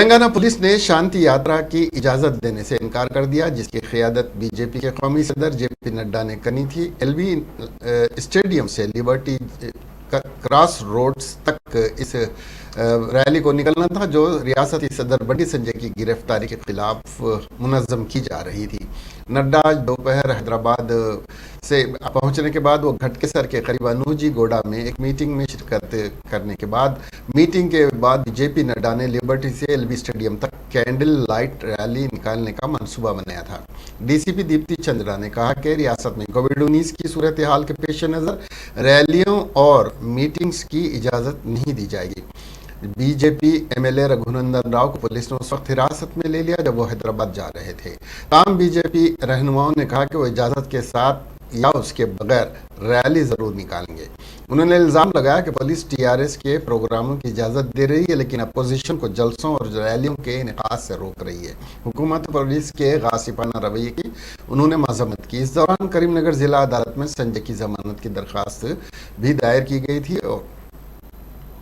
Telangana police نے شانتی یاترا کی اجازت دینے سے انکار کر دیا، جس کی قیادت بی جے پی کے قومی صدر جے پی نڈا نے کرنی تھی۔ ایل بی اسٹیڈیم سے لبرٹی کراس روڈز تک اس ریلی کو نکلنا تھا، جو ریاستی صدر بنٹی سنجے کی گرفتاری کے خلاف منظم کی جا رہی تھی۔ نڈا دوپہر حیدرآباد سے پہنچنے کے بعد وہ گھٹکیسر کے قریب انوجی گوڑا میں ایک میٹنگ میں شرکت کرنے کے بعد میٹنگ کے بعد جے پی نڈا نے لبرٹی سے ایل بی اسٹیڈیم تک کینڈل لائٹ ریلی نکالنے کا منصوبہ بنایا تھا۔ ڈی سی پی دیپتی چندرا نے کہا کہ ریاست میں کووڈ-19 کی صورتحال کے پیش نظر ریلیوں اور میٹنگز کی اجازت نہیں دی جائے گی۔ B J P M L A Raghunandan Rao کو پولیس نے اس وقت حراست میں لے لیا جب وہ حیدرآباد جا رہے تھے۔ تاہم بی جے پی رہنماؤں نے کہا کہ وہ اجازت کے ساتھ یا اس کے بغیر ریلی ضرور نکالیں گے۔ انہوں نے الزام لگایا کہ پولیس ٹی آر ایس کے پروگراموں کی اجازت دے رہی ہے، لیکن اپوزیشن کو جلسوں اور ریلیوں کے انعقاد سے روک رہی ہے۔ حکومت پولیس کے غاصبانہ رویے کی انہوں نے مذمت کی۔ اس دوران کریم نگر ضلع عدالت میں سنجے کی ضمانت کی درخواست بھی دائر کی گئی تھی اور